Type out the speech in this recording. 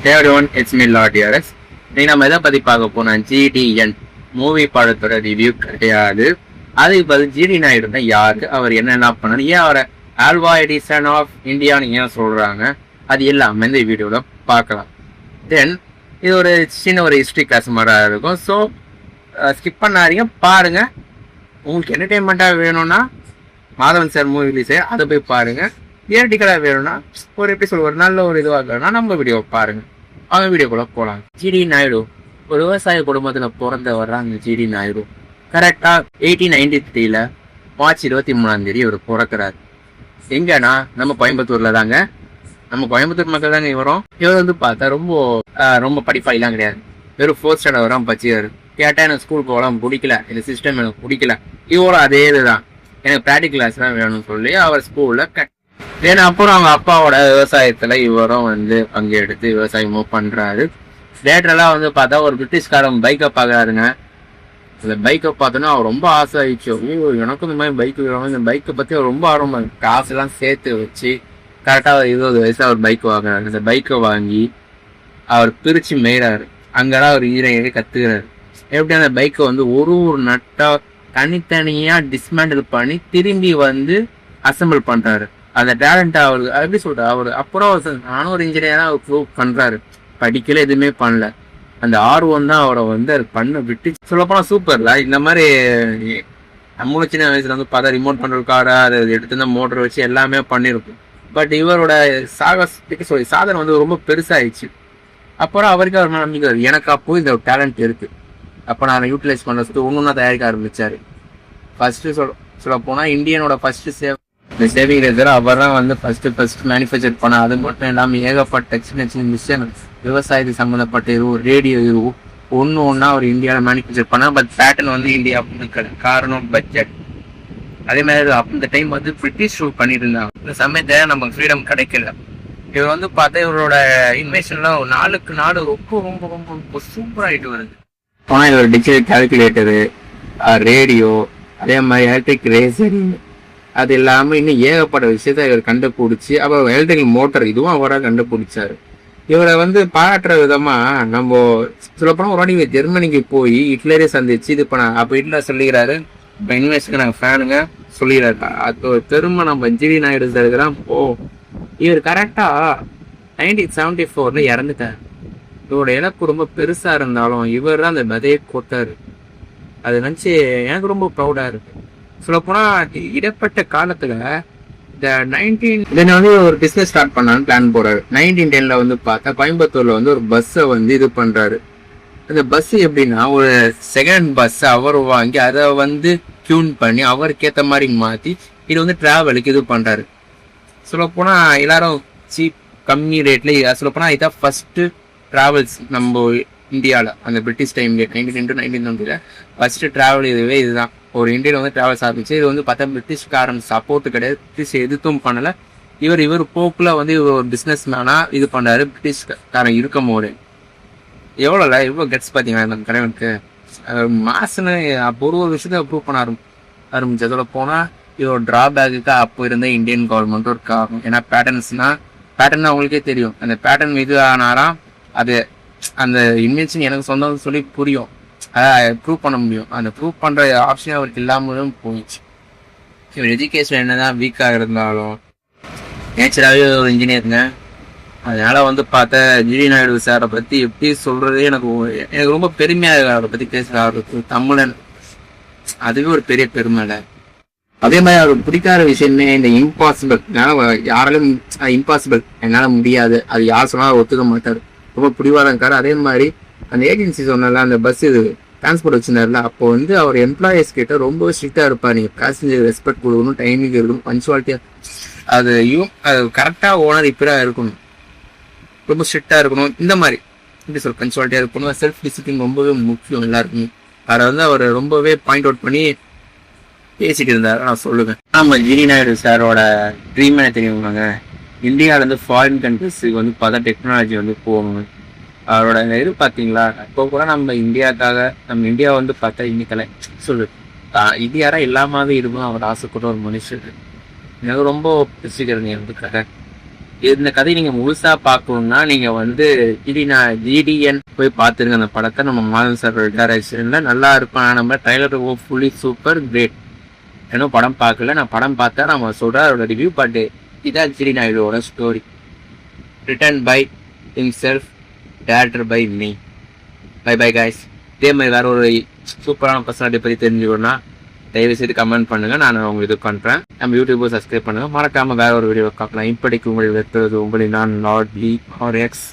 Hey everyone, it's me Lord DRS. இன்னைக்கு நம்ம எதை பத்தி பார்க்க போனா GDN மூவி படத்தோட ரிவ்யூ கிடையாது. அதுக்கு பதில் ஜிடி நாயுடுனா யாரு, அவர் என்னென்ன பண்ணாரு, ஏன் அவரை ஆல்வா எடிசன் ஆஃப் இந்தியான்னு ஏன் சொல்றாங்க, அது எல்லாமே இந்த வீடியோல பார்க்கலாம். தென் இது ஒரு சின்ன ஒரு ஹிஸ்ட்ரி கிளாஸ் மாதிரி இருக்கும். ஸோ ஸ்கிப் பண்ணாதீங்க, பாருங்க. உங்களுக்கு என்டர்டைன்மெண்ட்டாக வேணும்னா மாதவன் சார் மூவி ரிலீஸ் அதை போய் பாருங்க. தியேட்டிக்கலாக வேணும்னா ஒரு எபிசோட் ஒரு நல்ல ஒரு இதுவாக இருக்கணும்னா நம்ம வீடியோ பாருங்க. அவங்க வீடியோக்குள்ள போகலாம். ஜிடி நாயுடு ஒரு விவசாய குடும்பத்தில் பிறந்த வர்றாங்க. ஜிடி நாயுடு கரெக்டாக 1893 மார்ச் 23 இவர் பிறக்கிறார். எங்கன்னா நம்ம கோயம்புத்தூர்ல தாங்க. நம்ம கோயம்புத்தூர் மக்கள் தாங்க இவரும். இவர் வந்து பார்த்தா ரொம்ப படிப்பாளிலாம் கிடையாது. வெறும் 4th ஸ்டாண்டர்ட் வரும் பச்சியாரு. கேட்டா எனக்கு ஸ்கூல் போகலாம் பிடிக்கல, இந்த சிஸ்டம் எனக்கு பிடிக்கல. இவரும் அதே இதுதான், எனக்கு ப்ராக்டிகல் கிளாஸ் தான் வேணும்னு சொல்லி அவர் ஸ்கூல்ல ஏன்னா அப்புறம் அவங்க அப்பாவோட விவசாயத்துல இவரும் வந்து பங்கெடுத்து விவசாயமும் பண்றாரு. லேட்டரெல்லாம் வந்து பார்த்தா ஒரு பிரிட்டிஷ்காரன் பைக்கை பார்க்கறாருங்க. அந்த பைக்கை பார்த்தோன்னா அவர் ரொம்ப ஆசை ஆயிடுச்சு. எனக்கும் இந்த மாதிரி பைக் வேணும். இந்த பைக்கை பத்தி அவர் ரொம்ப ஆர்வமா காசெல்லாம் சேர்த்து வச்சு கரெக்டாக 20 வயசு அவர் பைக் வாங்குறாரு. இந்த பைக்கை வாங்கி அவர் பிரிச்சு மேய்றாரு. அங்கெல்லாம் அவர் ஈரையை கத்துக்கிறாரு. எப்படி அந்த பைக்கை வந்து ஒரு நட்டா தனித்தனியா டிஸ்மேண்டில் பண்ணி திரும்பி வந்து அசம்பிள் பண்றாரு. அந்த டேலண்ட் அவருக்கு எப்படி சொல்றாரு, அவரு அப்புறம் நானும் ஒரு இன்ஜினியரா அவர் ப்ரூவ் பண்றாரு. படிக்கல, எதுவுமே பண்ணல. அந்த ஆர்வம் தான் அவரை வந்து அது பண்ண விட்டு சொல்லப்போனா சூப்பர்ல. இந்த மாதிரி நம்மளும் சின்ன வயசுல வந்து பார்த்தா ரிமோட் பண்றதுக்காக அதை எடுத்து தான் மோட்டர் வச்சு எல்லாமே பண்ணிருக்கும். பட் இவரோட சாதனை வந்து ரொம்ப பெருசாயிடுச்சு. அப்புறம் அவருக்கு அவர் நம்பிக்கை, எனக்கு அப்போ இந்த டேலண்ட் இருக்கு, அப்போ நான் யூட்டிலைஸ் பண்ணுறது ஒன்றுன்னா தயாரிக்க ஆரம்பிச்சாரு. ஃபர்ஸ்ட் சொல்ல போனா இந்தியனோட ஃபர்ஸ்ட் சேவிங் ரேசர் அவர் தான் வந்து ஃபர்ஸ்ட் மேனுஃபேக்சர் பண்ண. அது மட்டும் இல்லாமல் ஏகப்பட்ட சின்ன சின்ன மிஷின், விவசாயத்துக்கு சம்மந்தப்பட்ட ரேடியோ ஒன்னா அவர் இந்தியாவில் மேனுஃபேக்சர் பண்ண. பட் பேட்டர்ன் வந்து இந்தியா அப்படின்னு காரணம் பட்ஜெட். அதே மாதிரி அந்த டைம் வந்து பிரிட்டிஷ் ரூல் பண்ணிட்டு இருந்தாங்க. இந்த சமயத்தை நம்ம ஃப்ரீடம் கிடைக்கல. இவர் வந்து பார்த்தா இவரோட இன்வென்ஷன்லாம் நாளுக்கு நாடு ரொம்ப ரொம்ப ரொம்ப ரொம்ப சூப்பராகிட்டு வருது. ஆனால் இவர் டிஜிட்டல் கால்குலேட்டரு, ரேடியோ, அதே மாதிரி எலக்ட்ரிக் ரேசர், அது இல்லாமல் இன்னும் ஏகப்பட்ட விஷயத்த இவர் கண்டுபிடிச்சி, அப்புறம் எலக்ட்ரிக்கல் மோட்டர் இதுவும் அவராக கண்டுபிடிச்சாரு. இவரை வந்து பாராட்டுற விதமா நம்ம சொல்லப்போனால் ஒரு வாட்டி ஜெர்மனிக்கு போய் ஹிட்லரே சந்திச்சு இது பண்ண. அப்போ ஹிட்லர் சொல்லிக்கிறாரு, இப்போ இன்வெஸ்ட்க்கு நாங்கள் ஃபேனுங்க சொல்லிக்கிறாரு. அது திரும்ப நம்ம ஜிடி நாயுடு இருக்கிறான். இவர் கரெக்டா 1974 இறந்துட்டார். இவரோட இலக்கு ரொம்ப பெருசா இருந்தாலும் இவர் தான் அந்த விதையை கொட்டாரு. அதை நினைச்சு எனக்கு ரொம்ப ப்ரௌடா இருக்கு. சொல்லப்போனா இடப்பட்ட காலத்துல இந்த வந்து ஒரு பிசினஸ் ஸ்டார்ட் பண்ணான்னு பிளான் போறாரு. 1910 வந்து பார்த்தா கோயம்புத்தூர்ல வந்து ஒரு பஸ்ஸை வந்து இது பண்றாரு. அந்த பஸ் எப்படின்னா ஒரு செகண்ட் பஸ் அவர் வாங்கி அதை வந்து டியூன் பண்ணி அவருக்கு ஏற்ற மாதிரி மாத்தி இது வந்து டிராவலுக்கு இது பண்றாரு. சொல்லப்போனா எல்லாரும் சீப் கம்மி ரேட்ல சொல்லப்போனா இதான் ஃபர்ஸ்ட் டிராவல்ஸ் நம்ம இந்தியாவில். அந்த பிரிட்டிஷ் டைம்ல 1910 ஃபர்ஸ்ட் டிராவல் இதுதான். ஒரு இந்தியன் வந்து டிராவல்ஸ் ஆரம்பிச்சு. இது வந்து பார்த்தா பிரிட்டிஷ்காரன் சப்போர்ட் கிடையாது, பிரிட்டிஷ் எதுவும் பண்ணல. இவர் போக்குல வந்து இவர் ஒரு பிசினஸ் மேனா இது பண்றாரு. பிரிட்டிஷ்காரன் இருக்கும் போது எவ்வளோ கெட்ஸ் பார்த்தீங்களா நம்ம தலைவனுக்கு மாசுன்னு அப்போ ஒரு விஷயத்த ப்ரூவ் பண்ண ஆரம்பிச்சதோட போனா இதோட டிராபேக்கு அப்போ இருந்த இந்தியன் கவர்மெண்ட் ஒரு காரணம். ஏன்னா பேட்டர்ன் அவங்களுக்கே தெரியும். அந்த பேட்டர்ன் இது ஆனாராம் அது அந்த இன்வென்ஷன் எனக்கு சொந்தம் சொல்லி புரியும், ப்ரூவ் பண்ண முடியும். அந்த ப்ரூவ் பண்ற ஆப்ஷன் அவருக்கு இல்லாமலும் போயிடுச்சு. இவர் எஜுகேஷன் என்னதான் வீக்காக இருந்தாலும் நேச்சராகவே ஒரு இன்ஜினியருங்க. அதனால வந்து பார்த்தா ஜிடி நாயுடு சாரை பத்தி எப்படி சொல்றதே எனக்கு ரொம்ப பெருமையாக அவரை பத்தி பேசுறாரு. தமிழன் அதுவே ஒரு பெரிய பெருமையில. அதே மாதிரி அவருக்கு பிடிக்காத விஷயமே இந்த இம்பாசிபிள். யாராலும் இம்பாசிபிள் என்னால முடியாது, அது யார் சொன்னாலும் ஒத்துக்க மாட்டார், ரொம்ப பிடிவாதக்காரு. அதே மாதிரி அந்த ஏஜென்சி சொன்னால அந்த பஸ் இது டிரான்ஸ்போர்ட் வச்சிருந்தாருல, அப்போ வந்து அவர் எம்ப்ளாயிஸ் கிட்ட ரொம்ப ஸ்ட்ரிக்டா இருப்பார். நீங்க பேசஞ்சர் ரெஸ்பெக்ட் கொடுக்கணும், டைமிங் இருக்கணும், பஞ்சுவாலிட்டியா அது கரெக்டா ஓனர் இப்படா இருக்கணும், ரொம்ப ஸ்ட்ரிக்டா இருக்கணும். இந்த மாதிரி எப்படி சொல்ற பஞ்சுவாலிட்டியா இருக்கணும், செல்ஃப் டிசிப்ளின் ரொம்பவே முக்கியம் எல்லாருக்குமே. அதை வந்து அவர் ரொம்பவே பாயிண்ட் அவுட் பண்ணி பேசிட்டு இருந்தாரு. நான் சொல்லுவேன், நம்ம ஜிடி நாயுடு சாரோட ட்ரீம் என்ன தெரியுமாங்க, இந்தியாவிலேருந்து ஃபாரின் கண்ட்ரிஸுக்கு வந்து பார்த்தா டெக்னாலஜி வந்து போகணும். அவரோட இது பார்த்தீங்களா, இப்போ கூட நம்ம இந்தியாவுக்காக நம்ம இந்தியா வந்து பார்த்தா இன்னைக்கலை இந்தியாரா இல்லாமவே இருக்கும் அவர் ஆசைப்பட்ட ஒரு மனுஷன். எனக்கு ரொம்ப பிடிச்சிக்கிறேங்க. எதுக்காக இந்த கதையை நீங்க முழுசா பார்க்கணும்னா நீங்க வந்து ஜிடிஎன் போய் பார்த்துருங்க. அந்த படத்தை நம்ம மாதன் சார் டைரக்ஷன்ல நல்லா இருப்பான். நம்ம ட்ரைலர் ஃபுல்லி சூப்பர் கிரேட். இன்னும் படம் பார்க்கல, நான் படம் பார்த்தா நம்ம சொல்ற அவரோட ரிவ்யூ. பட் இதான் ஜிடி நாயுடுவோட story. Written by himself, director by me. Bye bye guys. இதே மாதிரி வேற ஒரு சூப்பரான பர்சனாலிட்டி பற்றி தெரிஞ்சுக்கணும்னா தயவு செய்து கமெண்ட் பண்ணுங்க, நான் உங்களுக்கு இது பண்றேன். நம்ம யூடியூபை சப்ஸ்கிரைப் பண்ணுங்க. மறக்காம வேற ஒரு வீடியோ பார்க்கலாம். இப்படிக்கு உங்களை வெற்றுவது உங்களின் நான் லார்ட் லீ ஆர் எக்ஸ்.